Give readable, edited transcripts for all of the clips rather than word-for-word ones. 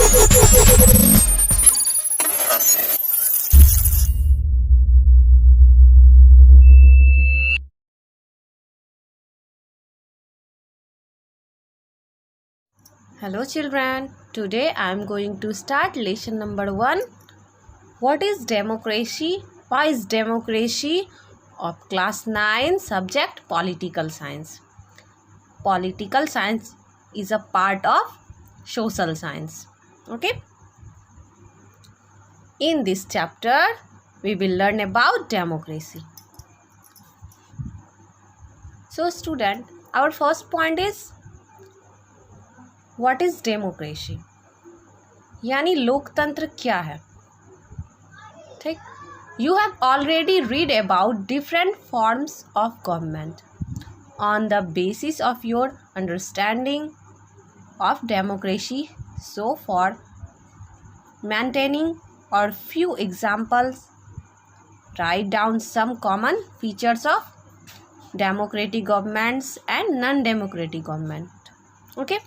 Hello children, today I am going to start lesson number 1. What is democracy? Why is democracy? Of class 9 subject political science. Political science is a part of social science. Okay. In this chapter we will learn about democracy. So student, our first point is what is democracy, यानी लोकतंत्र क्या है. ठीक, you have already read about different forms of government. On the basis of your understanding of democracy so for maintaining or few examples, write down some common features of democratic governments and non-democratic government. Okay.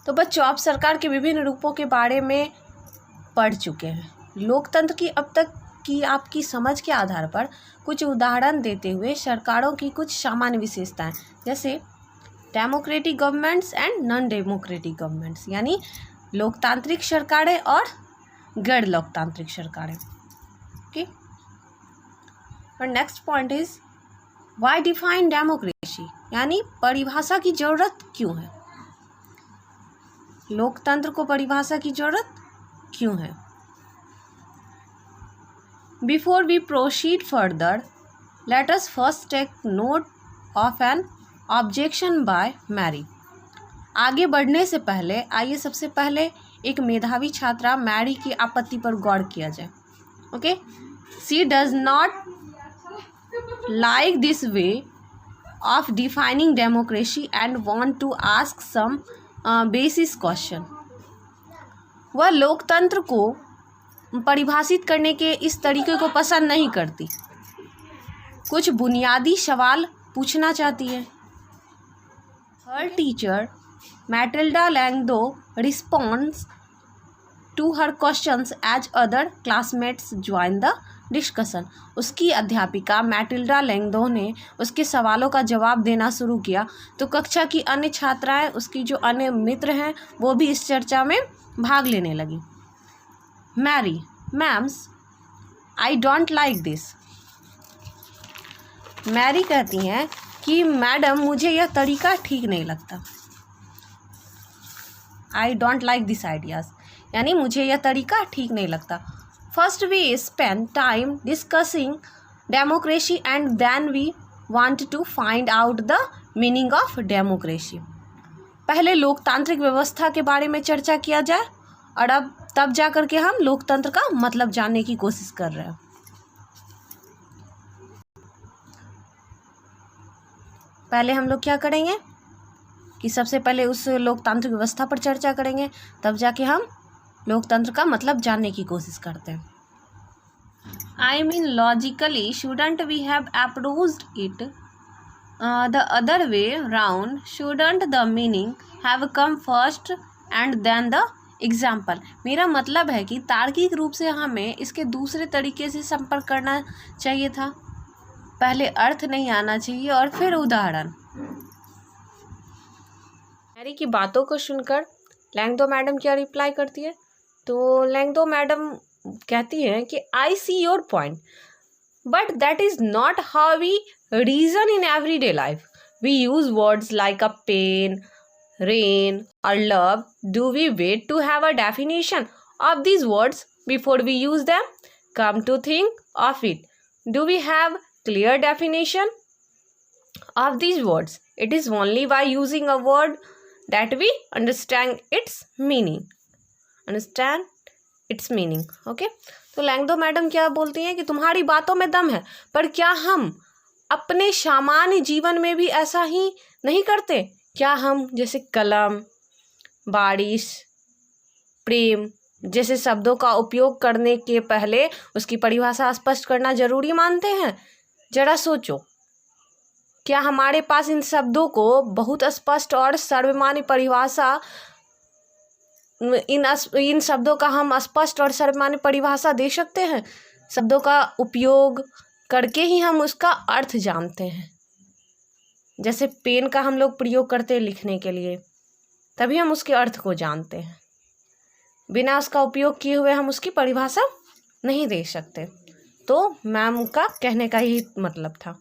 तो बच्चों, आप सरकार के विभिन्न रूपों के बारे में पढ़ चुके हैं. लोकतंत्र की अब तक की आपकी समझ के आधार पर कुछ उदाहरण देते हुए सरकारों की कुछ सामान्य विशेषताएं, जैसे democratic governments and non democratic governments, यानी लोकतांत्रिक सरकारें और गैर लोकतांत्रिक सरकारें. ओके. और next point is why define democracy, यानी परिभाषा की ज़रूरत क्यों है. लोकतंत्र को परिभाषा की जरूरत क्यों है. Before we proceed further, let us first take note of an objection by Mary. आगे बढ़ने से पहले आइए सबसे पहले एक मेधावी छात्रा मैरी की आपत्ति पर गौर किया जाए. Okay. She does not like this way of defining democracy and want to ask some basis question. वह लोकतंत्र को परिभाषित करने के इस तरीके को पसंद नहीं करती, कुछ बुनियादी सवाल पूछना चाहती है. Her teacher Matilda Langdon responds to her questions as other classmates join the discussion. उसकी अध्यापिका मैटिल्डा लैंगदो ने उसके सवालों का जवाब देना शुरू किया तो कक्षा की अन्य छात्राएं, उसकी जो अन्य मित्र हैं, वो भी इस चर्चा में भाग लेने लगी. Mary, ma'ams, I don't like this. Mary कहती हैं कि मैडम, मुझे यह तरीका ठीक नहीं लगता. आई डोंट लाइक दिस आइडियाज़, यानी मुझे यह तरीका ठीक नहीं लगता. First we spend time discussing democracy and then we want to find out the meaning of democracy. पहले लोकतांत्रिक व्यवस्था के बारे में चर्चा किया जाए और अब तब जा कर के हम लोकतंत्र का मतलब जानने की कोशिश कर रहे हैं. पहले हम लोग क्या करेंगे कि सबसे पहले उस लोकतांत्रिक व्यवस्था पर चर्चा करेंगे, तब जाके हम लोकतंत्र का मतलब जानने की कोशिश करते हैं. I mean logically shouldn't we have approached it the other way round? Shouldn't the meaning have come first and then the example? मेरा मतलब है कि तार्किक रूप से हमें इसके दूसरे तरीके से संपर्क करना चाहिए था. पहले अर्थ नहीं आना चाहिए और फिर उदाहरण. मैरी की बातों को सुनकर लैंगदो मैडम क्या रिप्लाई करती है. तो लैंगदो मैडम कहती हैं कि I see your point but that is not how we reason in everyday life. We use words like a pen, rain और love. Do we wait to have a definition of these words before we use them? Come to think of it, do we have clear definition of these words? It is only by using a word that we understand its meaning. Okay? तो लैंगदो madam क्या बोलती हैं कि तुम्हारी बातों में दम है, पर क्या हम अपने सामान्य जीवन में भी ऐसा ही नहीं करते? क्या हम जैसे कलम, बारिश, प्रेम जैसे शब्दों का उपयोग करने के पहले उसकी परिभाषा स्पष्ट करना जरूरी मानते हैं? जरा सोचो, क्या हमारे पास इन शब्दों को बहुत स्पष्ट और सर्वमान्य परिभाषा इन शब्दों का हम स्पष्ट और सर्वमान्य परिभाषा दे सकते हैं। शब्दों का उपयोग करके ही हम उसका अर्थ जानते हैं। जैसे पेन का हम लोग प्रयोग करते हैं लिखने के लिए, तभी हम उसके अर्थ को जानते हैं। बिना उसका उपयोग किए हुए हम उसकी परिभाषा नहीं दे सकते। तो मैम का कहने का ही मतलब था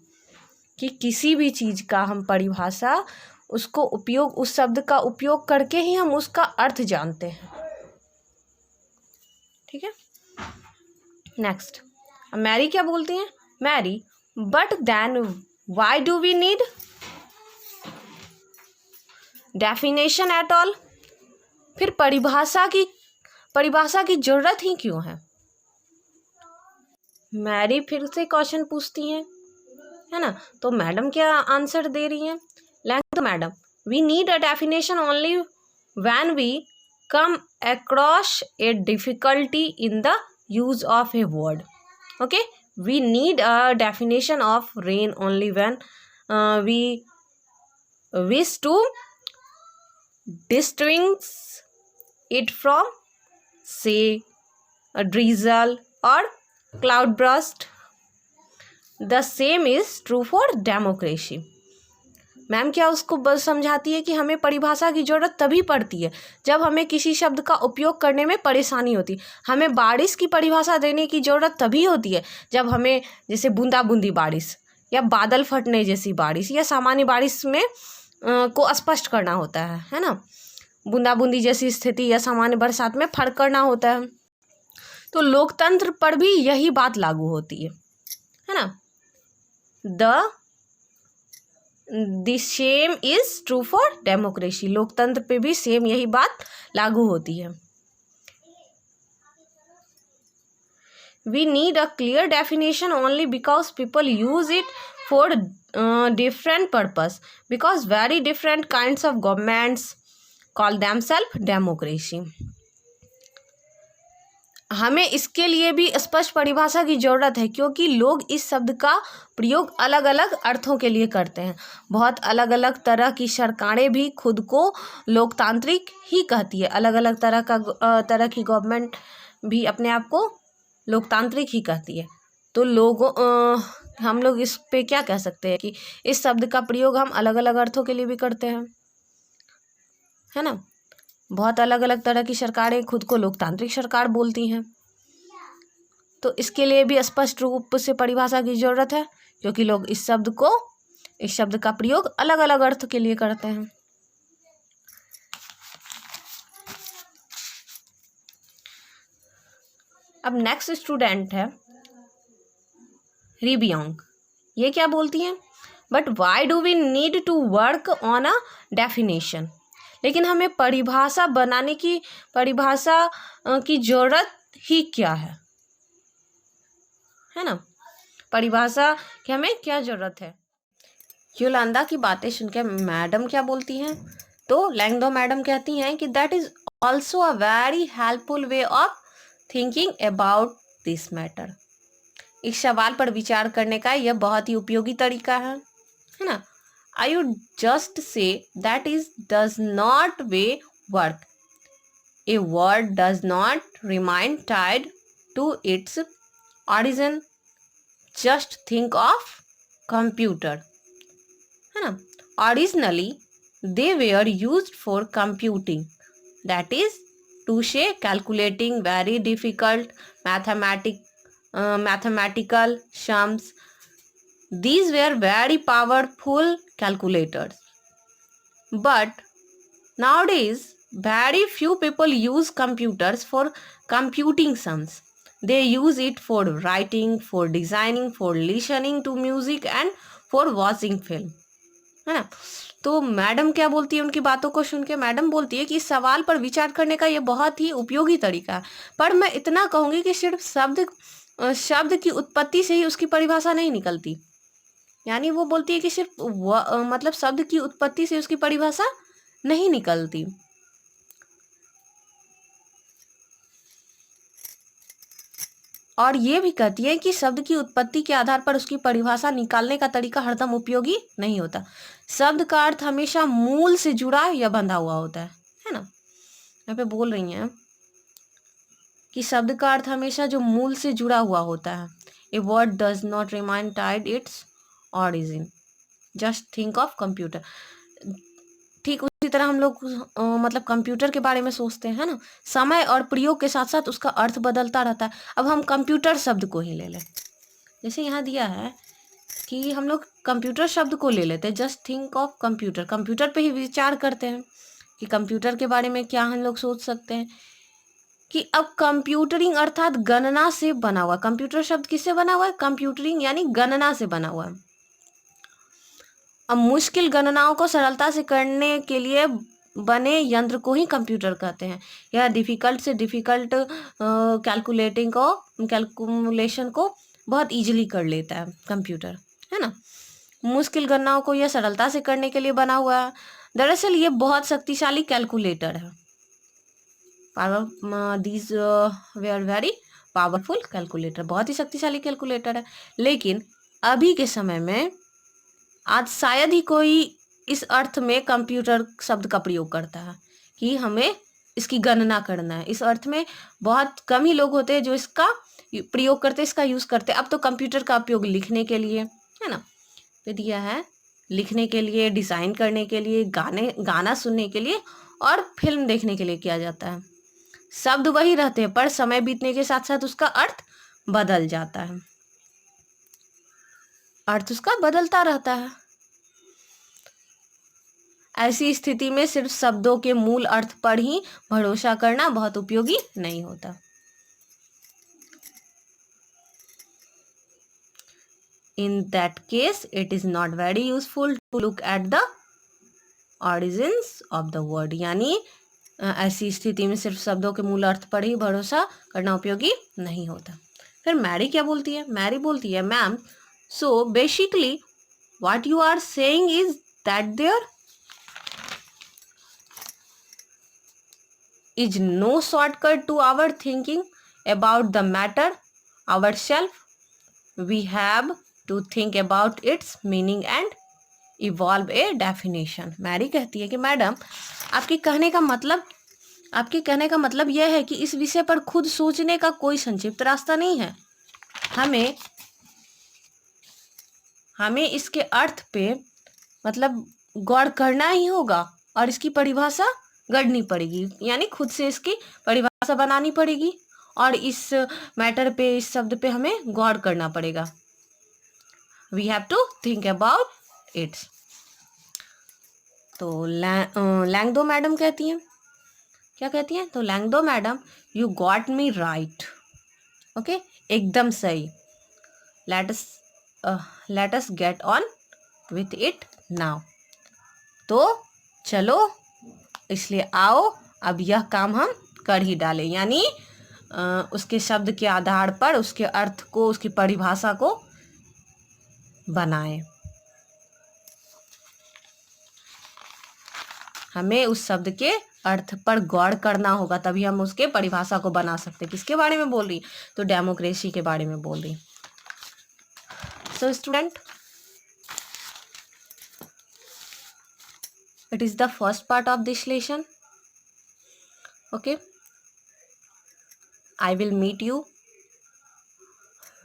कि किसी भी चीज़ का हम परिभाषा, उसको उपयोग, उस शब्द का उपयोग करके ही हम उसका अर्थ जानते हैं। ठीक है, नेक्स्ट। अब मैरी क्या बोलती हैं? Mary, but then why do we need definition at all? फिर परिभाषा की जरूरत ही क्यों है? मैरी फिर से क्वेश्चन पूछती हैं, है ना। तो मैडम क्या आंसर दे रही हैं? तो madam, we need a definition only when we come across a difficulty in the use of a word. Okay, we need a definition of rain only when we wish to distinguish it from, say, a drizzle or cloud burst. The same is true for democracy. Ma'am क्या उसको बस समझाती है कि हमें परिभाषा की ज़रूरत तभी पड़ती है जब हमें किसी शब्द का उपयोग करने में परेशानी होती। हमें बारिश की परिभाषा देने की ज़रूरत तभी होती है जब हमें, जैसे बूंदाबूंदी बारिश या बादल फटने जैसी बारिश या सामान्य बारिश में को स्पष्ट करना होता है ना। बूंदाबूंदी जैसी स्थिति या सामान्य बरसात में फर्क करना होता है। तो लोकतंत्र पर भी यही बात लागू होती है ना। The same is true for democracy. लोकतंत्र पे भी सेम यही बात लागू होती है। We need a clear definition only because people use it for different purpose, because very different kinds of governments call themselves democracy. हमें इसके लिए भी स्पष्ट परिभाषा की ज़रूरत है क्योंकि लोग इस शब्द का प्रयोग अलग अलग अर्थों के लिए करते हैं। बहुत अलग अलग तरह की सरकारें भी खुद को लोकतांत्रिक ही कहती है। अलग अलग तरह की गवर्नमेंट भी अपने आप को लोकतांत्रिक ही कहती है। तो हम लोग इस पे क्या कह सकते हैं कि इस शब्द का प्रयोग हम अलग अलग अर्थों के लिए भी करते हैं, है ना। बहुत अलग अलग तरह की सरकारें खुद को लोकतांत्रिक सरकार बोलती हैं। तो इसके लिए भी स्पष्ट रूप से परिभाषा की ज़रूरत है क्योंकि लोग इस शब्द का प्रयोग अलग अलग अर्थ के लिए करते हैं। अब नेक्स्ट स्टूडेंट है रिबियोंग। ये क्या बोलती हैं? But why do we need to work on a definition? लेकिन हमें परिभाषा की ज़रूरत ही क्या है ना। परिभाषा की हमें क्या ज़रूरत है? योलंदा की बातें सुनकर मैडम क्या बोलती हैं? तो लैंगडो मैडम कहती हैं कि that is also a very helpful way of thinking about this matter. इस सवाल पर विचार करने का यह बहुत ही उपयोगी तरीका है ना। I would just say that is does not way work. A word does not remain tied to its origin. Just think of computer, है ना। Originally they were used for computing, that is to say calculating very difficult mathematical sums. These were very powerful calculators. But nowadays, very few people use computers for computing sums. They use it for writing, for designing, for listening to music and for watching film. है ना। तो madam क्या बोलती है? उनकी बातों को सुन के मैडम बोलती है कि इस सवाल पर विचार करने का ये बहुत ही उपयोगी तरीका है। पर मैं इतना कहूँगी कि सिर्फ शब्द की उत्पत्ति से ही उसकी परिभाषा नहीं निकलती। यानी वो बोलती है कि सिर्फ मतलब शब्द की उत्पत्ति से उसकी परिभाषा नहीं निकलती। और ये भी कहती है कि शब्द की उत्पत्ति के आधार पर उसकी परिभाषा निकालने का तरीका हरदम उपयोगी नहीं होता। शब्द का अर्थ हमेशा मूल से जुड़ा या बंधा हुआ होता है ना। यहाँ पे बोल रही हैं कि शब्द का अर्थ हमेशा जो मूल से जुड़ा हुआ होता है। A word does not remain tied its origin, just think of computer. ठीक उसी तरह हम लोग मतलब कंप्यूटर के बारे में सोचते हैं ना, समय और प्रयोग के साथ साथ उसका अर्थ बदलता रहता है। अब हम कंप्यूटर शब्द को ही ले लें, जैसे यहाँ दिया है कि हम लोग कंप्यूटर शब्द को ले लेते हैं, just think of computer, computer पे ही विचार करते हैं कि कंप्यूटर के बारे में क्या हम लोग सोच सकते हैं कि अब कंप्यूटरिंग अर्थात गणना से बना हुआ। कंप्यूटर शब्द किससे बना हुआ है? कंप्यूटरिंग यानी गणना से बना हुआ है। अब मुश्किल गणनाओं को सरलता से करने के लिए बने यंत्र को ही कंप्यूटर कहते हैं। यह डिफिकल्ट से डिफिकल्ट कैलकुलेशन को बहुत इजीली कर लेता है कंप्यूटर, है ना। मुश्किल गणनाओं को यह सरलता से करने के लिए बना हुआ है। दरअसल ये बहुत शक्तिशाली कैलकुलेटर है। These where very powerful calculator, बहुत ही शक्तिशाली कैलकुलेटर है। लेकिन अभी के समय में आज शायद ही कोई इस अर्थ में कंप्यूटर शब्द का प्रयोग करता है कि हमें इसकी गणना करना है। इस अर्थ में बहुत कम ही लोग होते हैं जो इसका प्रयोग करते, इसका यूज करते। अब तो कंप्यूटर का उपयोग लिखने के लिए, है ना, तो दिया है लिखने के लिए, डिजाइन करने के लिए, गाना सुनने के लिए और फिल्म देखने के लिए किया जाता है। शब्द वही रहते हैं पर समय बीतने के साथ साथ उसका अर्थ बदल जाता है, अर्थ उसका बदलता रहता है। ऐसी स्थिति में सिर्फ शब्दों के मूल अर्थ पर ही भरोसा करना बहुत उपयोगी नहीं होता। In that case, it is not very useful to look at the origins of the word। यानी ऐसी स्थिति में सिर्फ शब्दों के मूल अर्थ पर ही भरोसा करना उपयोगी नहीं होता। फिर मैरी क्या बोलती है? मैरी बोलती है, ma'am, so basically what you are saying is that there is no shortcut to our thinking about the matter ourselves. We have to think about its meaning and evolve a definition। Mary कहती है कि madam, आपके कहने का मतलब यह है कि इस विषय पर खुद सोचने का कोई संक्षिप्त रास्ता नहीं है। हमें इसके अर्थ पे मतलब गौर करना ही होगा और इसकी परिभाषा गढ़नी पड़ेगी, यानी खुद से इसकी परिभाषा बनानी पड़ेगी और इस मैटर पे, इस शब्द पे हमें गौर करना पड़ेगा। We have to think about it. तो लैंगडो मैडम कहती हैं, क्या कहती हैं? तो Langdon madam, you got me right. Okay, एकदम सही। Let us get on with it now. तो चलो, इसलिए आओ अब यह काम हम कर ही डालें, यानी उसके शब्द के आधार पर उसके अर्थ को, उसकी परिभाषा को बनाएं। हमें उस शब्द के अर्थ पर गौर करना होगा, तभी हम उसके परिभाषा को बना सकते। किसके बारे में बोल रही? तो डेमोक्रेसी के बारे में बोल रही। So student, it is the first part of this lesson. Okay, I will meet you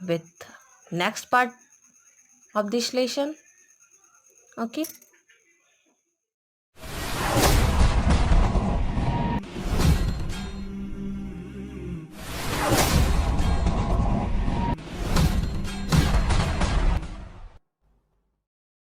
with next part of this lesson. Okay.